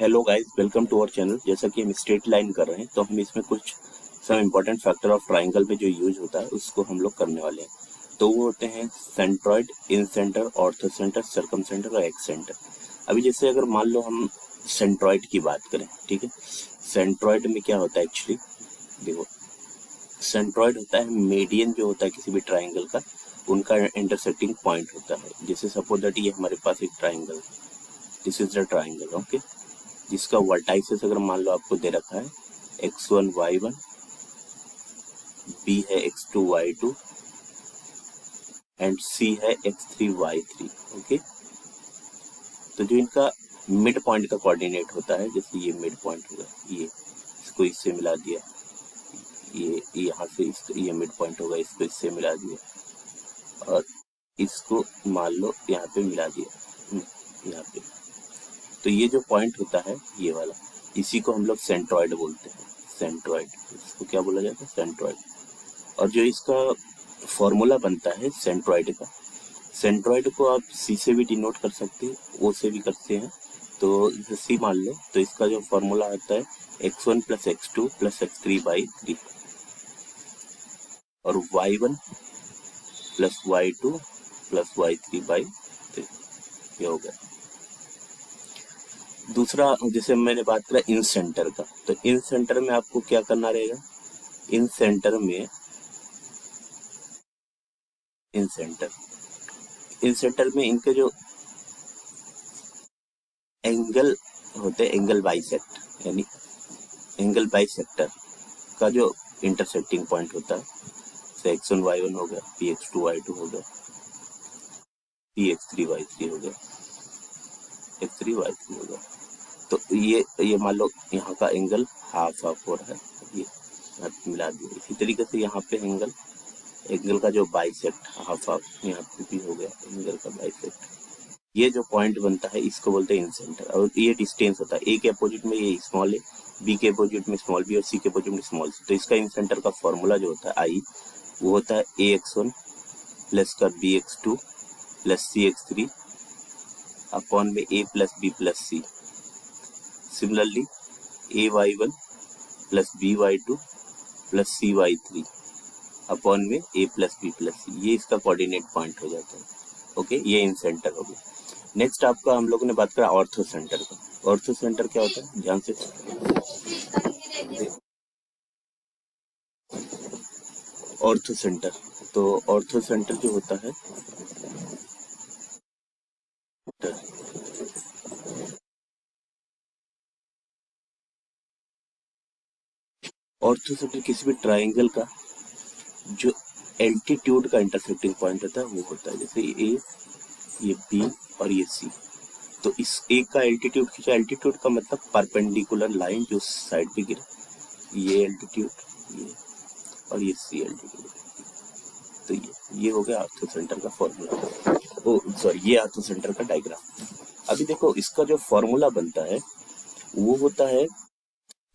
Hello guys, welcome to our channel. जैसा कि हम स्ट्रेट लाइन कर रहे हैं तो हम इसमें कुछ some important factor of triangle पे जो यूज होता है उसको हम लोग करने वाले हैं। तो वो होते हैं centroid, incentre, orthocentre, circumcentre और एक्स सेंटर। अभी जैसे अगर मान लो हम सेंट्रॉइड की बात करें, ठीक है। सेंट्रॉइड में क्या होता है एक्चुअली, देखो, सेंट्रॉइड होता है मीडियन जो होता है किसी भी ट्राइंगल का, उनका इंटरसेक्टिंग पॉइंट होता है। जैसे सपोज दैट ये हमारे पास एक triangle, this is the triangle, okay, जिसका वर्टाइसेस अगर मान लो आपको दे रखा है x1 y1, b है x2 y2 एंड c है x3 y3, ओके। तो जो इनका मिड पॉइंट का कोऑर्डिनेट होता है, जैसे ये मिड पॉइंट होगा, ये इसको इससे मिला दिया, ये यहाँ से इसको, ये मिड पॉइंट होगा, इसको इससे मिला दिया और इसको मान लो यहाँ पे मिला दिया, यहाँ पे। तो ये जो पॉइंट होता है ये वाला, इसी को हम लोग सेंट्रॉइड बोलते हैं। सेंट्रॉइड, इसको क्या बोला जाता है? सेंट्रॉइड। और जो इसका फॉर्मूला बनता है सेंट्रॉइड का, सेंट्रॉइड को आप सी से भी डिनोट कर सकते हैं, ओ से भी करते हैं। तो सी मान लो, तो इसका जो फॉर्मूला आता है x1 plus x2 plus x3/3 और y1 plus y2 plus y3/3, ये हो गया। दूसरा, जैसे मैंने बात करा इन सेंटर का, तो इन सेंटर में आपको क्या करना रहेगा? इन सेंटर में, इन सेंटर में इनके जो एंगल होते हैं, एंगल बाइसेक्ट, यानी एंगल बाइसेक्टर का जो इंटरसेक्टिंग पॉइंट होता है, जैसे x1 y1 हो गया, px2 y2 हो गया, px3 y3 हो गया, x3 y3 हो गया। तो ये मान लो यहाँ का एंगल हाफ हाफ हो रहा है, ये मिला दिया। इसी तरीके से यहाँ पे एंगल का जो बाइसेक्ट हाफ हाफ यहाँ पे भी हो गया, एंगल का बाइसेक्ट। ये जो पॉइंट बनता है इसको बोलते हैं इन सेंटर। और ये डिस्टेंस होता है, ए के अपोजिट में ये स्मॉल है, बी के अपोजिट में स्मॉल बी और सी के अपोजिट में स्मॉल सी। तो इसका इन सेंटर का फॉर्मूला जो होता है आई, वो होता है ax1 प्लस का bx2 प्लस cx3 अपॉन में a plus b plus C. Similarly ay1 plus by2 plus cy3 upon में a plus b plus C. ये इसका कोऑर्डिनेट पॉइंट हो जाता है, ओके। ये इन सेंटर हो गया। नेक्स्ट आपका हम लोगों ने बात करा ऑर्थो सेंटर का। ऑर्थो सेंटर क्या होता है, ध्यान से। ऑर्थो सेंटर, तो ऑर्थो सेंटर जो होता है, ऑर्थो सेंटर किसी भी ट्राइंगल का जो एल्टीट्यूड का इंटरसेक्टिंग पॉइंट होता है वो होता है। जैसे ये बी और ये सी, तो इस एक का एल्टीट्यूड खींचा। एल्टीट्यूड का मतलब परपेंडिकुलर लाइन जो साइड पे गिरे, ये एल्टीट्यूड, ये और ये सी एल्टीट्यूड। तो ये हो गया ऑर्थो सेंटर का फॉर्मूला। ओ सॉरी, ये ऑर्थो सेंटर का डायग्राम। अभी देखो, इसका जो फॉर्मूला बनता है वो होता है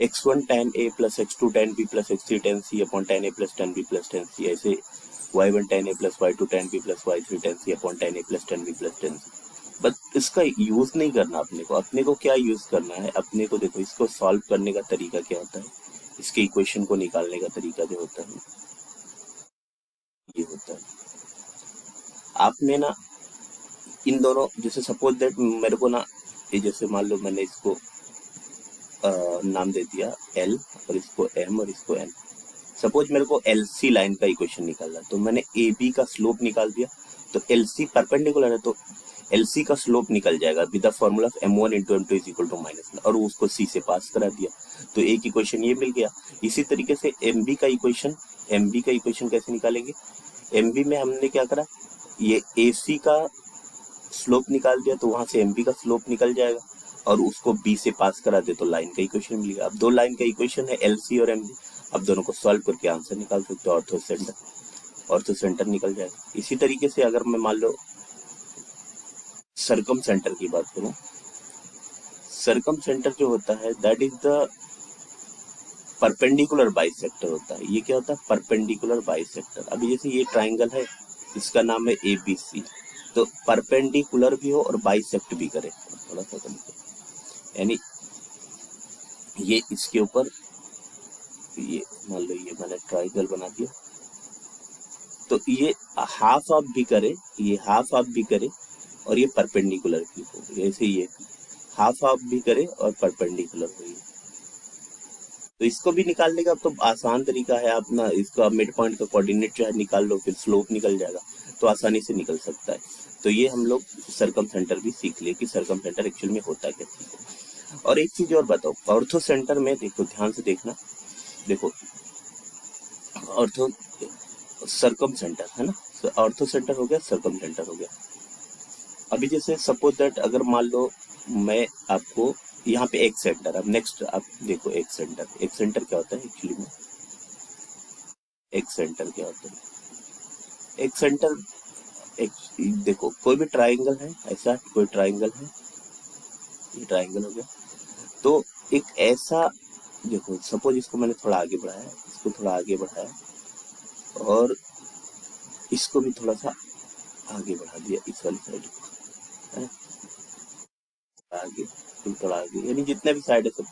x1 tan a plus x2 tan b plus x3 tan c upon tan a plus tan b plus tan c। ऐसे y1 tan a plus y2 tan b plus y3 tan c upon tan a plus tan b plus tan c। बस इसका use नहीं करना अपने को क्या use करना है अपने को, देखो इसको सॉल्व करने का तरीका क्या होता है, इसके इक्वेशन को निकालने का तरीका जो होता है ये होता है। आपने ना इन दोनों, जैसे सपोज दैट मेरे को ना, ये जैसे मान लो मैंने इसको नाम दे दिया L और इसको M और इसको N। सपोज मेरे को LC लाइन का इक्वेशन निकालना, तो मैंने AB का स्लोप निकाल दिया। तो LC परपेंडिकुलर है तो LC का स्लोप निकल जाएगा with the formula of M1 into M2 is equal to -1, और उसको C से पास करा दिया। तो एक इक्वेशन ये मिल गया। इसी तरीके से MB का इक्वेशन कैसे निकालेंगे? MB में हमने क्या करा, ये AC का स्लोप निकाल दिया, तो वहां से MB का स्लोप निकल जाएगा और उसको B से पास करा दे तो लाइन का इक्वेशन मिलेगा। अब दो लाइन का इक्वेशन है LC और MB, अब दोनों को सॉल्व करके आंसर निकाल सकते हो, ऑर्थो सेंटर निकल जाएगा। इसी तरीके से अगर मैं मान लो सर्कम सेंटर की बात करूं, सर्कम सेंटर जो होता है that is the perpendicular bisector होता है। ये क्या होता है? Perpendicular bisector. अभी जैसे ये ट्राइंगल है, इसका नाम है ABC, तो परपेंडिकुलर भी हो और बाइसेक्ट भी करे, थोड़ा सा यानी ये इसके ऊपर, ये मान लो ये मैंने ट्राइंगल बना दिया, तो ये हाफ ऑफ भी करे, ये हाफ ऑफ भी करे और ये परपेंडिकुलर भी हो, जैसे ये हाफ ऑफ भी करे और परपेंडिकुलर हो। तो इसको भी निकालने का तो आसान तरीका है, आप ना इसका मिड पॉइंट का कोऑर्डिनेट जो है निकाल लो, फिर स्लोप निकल जाएगा, तो आसानी से निकल सकता है। तो ये हम लोग सर्कम सेंटर भी सीख लिए कि सर्कम सेंटर एक्चुअल में होता क्या है। और एक चीज और बताओ, ऑर्थो सेंटर में देखो, ध्यान से देखना, देखो ऑर्थो सर्कम सेंटर है ना, ऑर्थो सेंटर हो गया, सर्कम सेंटर हो गया। अभी जैसे सपोज दैट अगर मान लो मैं आपको यहाँ पे एक सेंटर, अब नेक्स्ट आप देखो एक सेंटर क्या होता है एक्चुअली में, एक सेंटर क्या होता है, एक सेंटर एक, देखो कोई भी ट्राइंगल है, ऐसा कोई ट्राइंगल है, ये ट्राइंगल हो गया, तो एक ऐसा, देखो सपोज इसको मैंने थोड़ा आगे बढ़ाया, इसको थोड़ा आगे बढ़ाया और इसको भी थोड़ा सा आगे बढ़ा दिया, इस वाली साइड को है, आगे थोड़ा आगे, यानी जितने भी साइड है सब।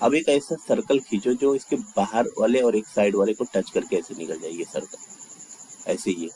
अब एक ऐसा सर्कल खींचो जो इसके बाहर वाले और एक साइड वाले को टच करके ऐसे निकल जाए, ये सर्कल ऐसे, ये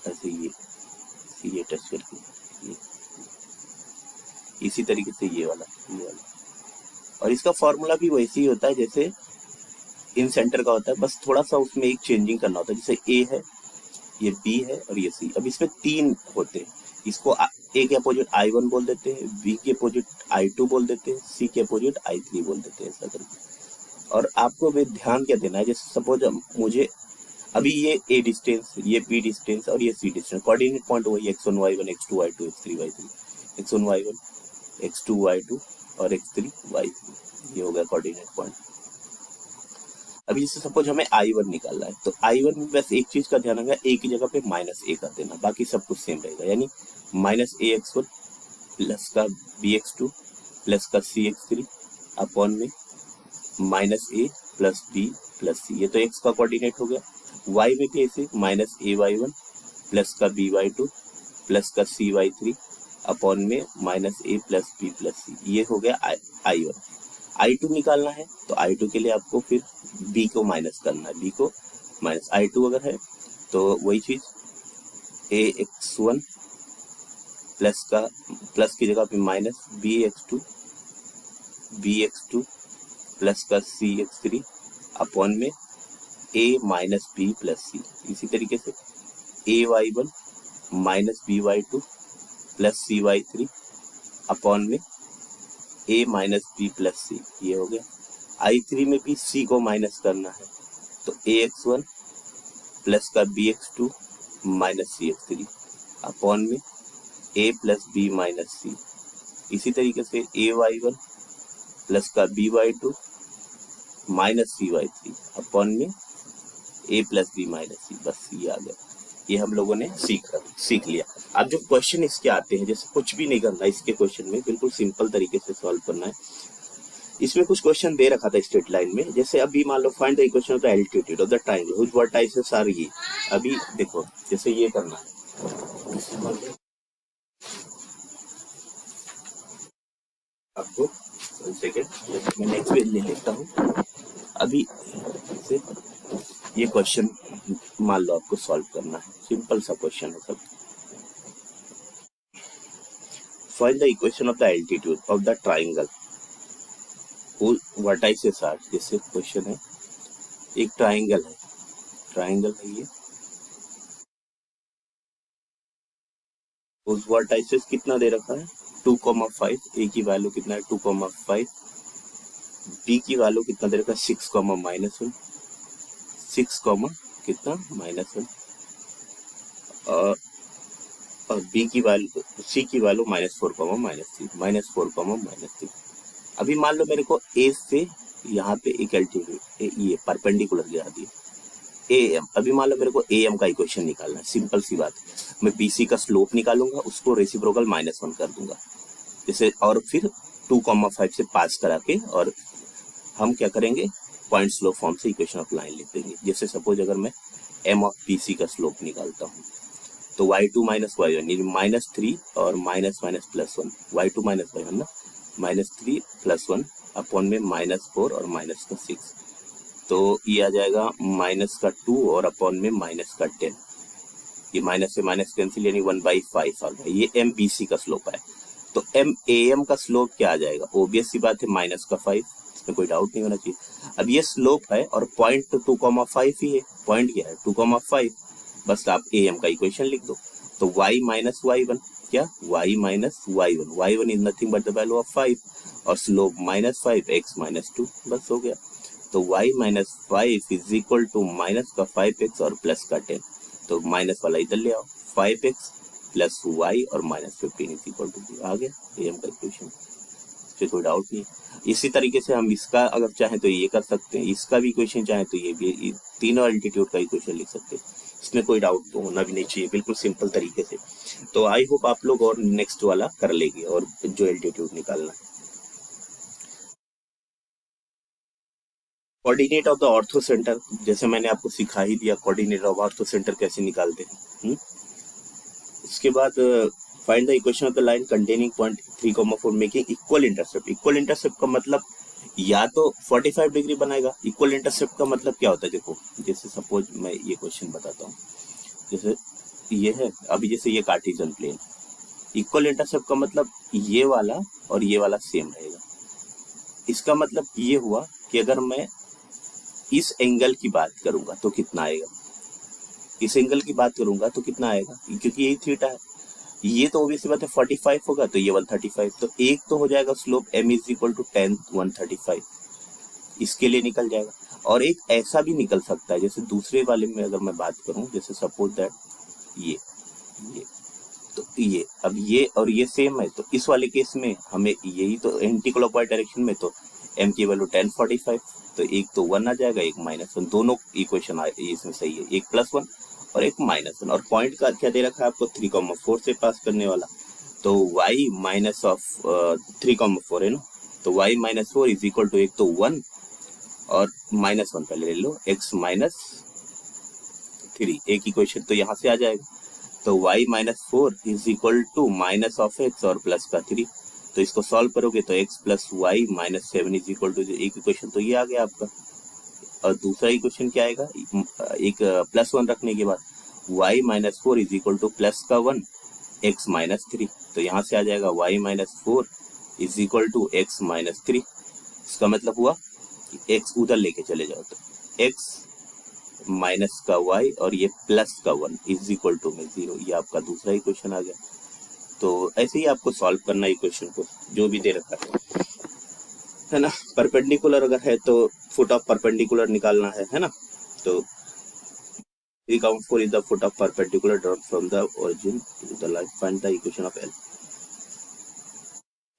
ऐसे, ये टच करके, ये इसी तरीके से ये वाला, ये वाला। और इसका फॉर्मूला भी वैसे ही होता है जैसे इन सेंटर का होता है, बस थोड़ा सा उसमें एक चेंजिंग करना होता है, जैसे ए है, ये बी है और ये सी। अब इसमें तीन होते हैं, इसको ए के अपोजिट I1 बोल देते हैं, बी के अपोजिट I2 बोल देते हैं, सी के अपोजिट I3 बोल देते हैं, ऐसा करके। और आपको भी ध्यान क्या देना है, जैसे सपोज मुझे अभी ये ए डिस्टेंस, ये बी डिस्टेंस और ये सी डिस्टेंस, कोऑर्डिनेट पॉइंट वही x1 y1 x2 y2 x3 y3, x1 y1 x2 y2 और x3 y3, ये हो गया कोऑर्डिनेट पॉइंट। अभी जैसे सपोज हमें I1 निकालना है, तो I1 में बस एक चीज का ध्यान रखना, ए की जगह पे -a कर देना, बाकी सब कुछ सेम रहेगा, यानी -ax1 प्लस का bx2 प्लस का cx3 अपॉन में -a plus b plus c, ये तो x का कोऑर्डिनेट हो गया। y में भी ऐसे -ay1 प्लस का by2 प्लस का cy3 अपॉन में -a plus b plus c, ये हो गया I1। I2 निकालना है तो I2 के लिए आपको फिर b को माइनस करना है, b को माइनस I2 अगर है तो वही चीज ax1 प्लस का, प्लस की जगह पे माइनस bx2 प्लस का cx3 अपॉन में a minus b plus c। इसी तरीके से ay1 minus by2 plus cy3 upon में a minus b plus c, ये हो गया। I3 में भी c को माइनस करना है, तो ax1 प्लस का bx2 माइनस cx3 अपॉन में a plus b minus c। इसी तरीके से ay1 प्लस का by2 माइनस cy3 अपॉन में a plus b minus c, बस ये आ गया। ये हम लोगों ने सीख लिया। अब जो क्वेश्चन इसके आते हैं, जैसे कुछ भी नहीं करना इसके क्वेश्चन में, बिल्कुल सिंपल तरीके से सॉल्व करना है। इसमें कुछ क्वेश्चन दे रखा था स्ट्रेट लाइन में, जैसे अभी मान लो find the equation of the altitude of the triangle which vertices are ये। अभी देखो जैसे ये करना है, आपको सेकेंड मैं नेक्स्ट पेज ले लेता हूँ। अभी से ये क्वेश्चन मान लो आपको सॉल्व करना है, सिंपल सा क्वेश्चन है सब। Find the equation of the altitude of the triangle vertices are. जैसे क्वेश्चन है, एक ट्रायंगल है ये, उस वर्टाइसेस कितना दे रखा है 2,5, ए की वैल्यू कितना है 2,5, बी की वैल्यू कितना दे रखा है 6, -1, 6, कितना -1, और बी की वैल्यू, सी की वैल्यू -4, -3। अभी मान लो मेरे को ए से यहाँ पे एक एल्टीट्यूड ये परपेंडिकुलर गिरा दिया AM। अभी मान लो मेरे को AM का इक्वेशन निकालना है, सिंपल सी बात। मैं BC का स्लोप निकालूंगा, उसको रेसिप्रोकल -1 कर दूंगा जैसे, और फिर 2,5 से पास करा के, और हम क्या करेंगे पॉइंट स्लोप फॉर्म से इक्वेशन ऑफ लाइन लिख देंगे। जैसे सपोज अगर मैं M ऑफ BC का स्लोप निकालता हूँ, तो y2 - y1 -3 और -, +1, y2 - y1 ना, -3 + 1 अपॉन में -4 और -6, तो ये आ जाएगा -2 और अपॉन में -10। ये माइनस से माइनस कैंसिल, यानी 1/5 आ गया। ये MBC का स्लोप है। तो MAM का स्लोप क्या आ जाएगा? ऑब्वियस सी बात है -5, इसमें कोई डाउट नहीं होना चाहिए। अब ये स्लोप है और पॉइंट तो 2,5 ही है। पॉइंट क्या है? 2,5। बस आप AM का इक्वेशन लिख दो। तो y - y1 क्या? y - y1, y1 is nothing but the value of 5 और स्लोप -5, x - 2, बस हो गया। तो y - 5 is equal to minus का 5x और प्लस का 10, तो माइनस वाला इधर ले आओ, 5x प्लस y और -15 इज इक्वल टू 0 आ गया AM का इक्वेशन। इससे कोई डाउट नहीं है। इसी तरीके से हम इसका अगर चाहें तो ये कर सकते हैं, इसका भी इक्वेशन चाहें तो ये भी, तीनों एल्टीट्यूड का इक्वेशन लिख सकते हैं। इसमें कोई डाउट तो होना भी नहीं चाहिए, बिल्कुल सिंपल तरीके से। तो आई होप आप लोग और नेक्स्ट वाला कर लेंगे और जो एल्टीट्यूड निकालना है। Coordinate of the ortho centre, जैसे मैंने आपको सिखा ही दिया कोऑर्डिनेट ऑफ ऑर्थो सेंटर कैसे निकालते हैं। उसके बाद find the equation of the line containing point 3,4 making equal intercept. Equal intercept का मतलब या तो 45 डिग्री बनाएगा। इक्वल इंटरसेप्ट का मतलब क्या होता है? देखो, जैसे सपोज मैं ये क्वेश्चन बताता हूँ। जैसे ये है, अभी जैसे ये कार्टेशियन प्लेन, इक्वल इंटरसेप्ट का मतलब ये वाला और ये वाला सेम रहेगा। इसका मतलब ये हुआ कि अगर मैं इस एंगल की बात करूंगा तो कितना आएगा, इस एंगल की बात करूंगा तो कितना आएगा, क्योंकि यही थीटा है। ये तो ऑब्वियसली बात है 45 होगा, तो ये 135। तो एक तो हो जाएगा slope m is equal to 10 135, इसके लिए निकल जाएगा। और एक ऐसा भी निकल सकता है, जैसे दूसरे वाले में अगर मैं बात करूं, जैसे सपोज दैट ये तो ये, अब ये और ये सेम है, तो इस वाले केस में हमें यही तो एंटी क्लॉकवाइज डायरेक्शन में, तो m की वैल्यू 1045, तो एक तो 1 आ जाएगा, एक -1, दोनों इक्वेशन इसमें सही है, एक +1 और एक -1। और पॉइंट का क्या दे रखा है आपको? 3,4 से पास करने वाला, तो y माइनस ऑफ 3,4 है ना, तो y - 4 इज इक्वल टू एक तो 1 और -1 पहले ले लो, x - 3, एक इक्वेशन तो यहाँ से आ जाएगा। तो y - 4 is equal to minus of x और प्लस का 3, तो इसको सॉल्व करोगे तो x plus y - 7 is equal to, एक इक्वेशन तो ये आ गया आपका। और दूसरा इक्वेशन क्या आएगा? एक +1 रखने के बाद y - 4 is equal two plus का 1 x - 3, तो यहाँ से आ जाएगा y - 4 is equal to x - 3। इसका मतलब हुआ कि x उधर लेके चले जाओ, तो x माइनस का y और ये प्लस का 1 इज इक्वल टू में 0, ये आपका दूसरा इक्वेशन आ गया। तो ऐसे ही आपको सॉल्व करना इक्वेशन को, जो भी दे रखा है ना। परपेंडिकुलर अगर है तो फुट ऑफ परपेंडिकुलर निकालना है ना। तो 3,4 is the foot of perpendicular drawn from the origin to the line, find the equation of L।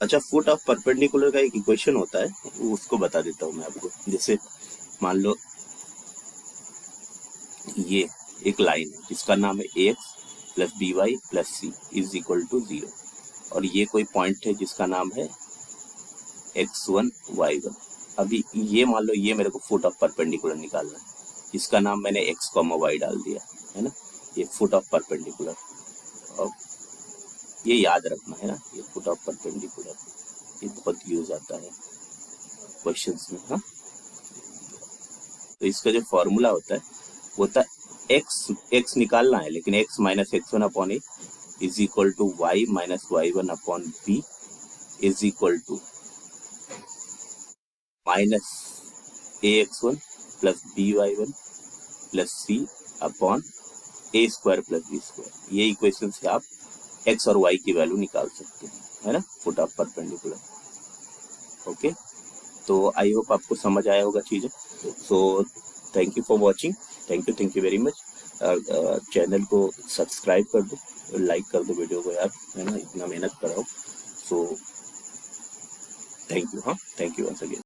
अच्छा, फुट ऑफ परपेंडिकुलर का एक इक्वेशन होता है, उसको बता देता हूँ मैं आपको। जैसे मान लो ये एक लाइन है जिसका नाम है ax plus by plus c is equal to 0, और ये कोई पॉइंट है जिसका नाम है x1 y1। अभी ये मान लो ये मेरे को फुट ऑफ परपेंडिकुलर निकालना है, इसका नाम मैंने x, y डाल दिया है ना। ये फुट ऑफ परपेंडिकुलर, और ये याद रखना है ना, ये फुट ऑफ परपेंडिकुलर, ये बहुत यूज आता है क्वेश्चंस में। हाँ, तो इसका जो फॉर्मूला होता है वो होता है x निकालना है, लेकिन x - x1 upon a is equal to y - y1 upon b is equal to minus ax1 plus by1 plus c upon a square plus b square. ये इक्वेशन से आप x और y की वैल्यू निकाल सकते हैं, है ना, फुट ऑफ परपेंडिकुलर। ओके, तो आई होप आपको समझ आया होगा चीजें। So thank you for watching, thank you very much. Channel को सब्सक्राइब कर दो, लाइक कर दो वीडियो को यार, है ना, इतना मेहनत कराओ। So thank you. हाँ, थैंक यू वंस अगेन।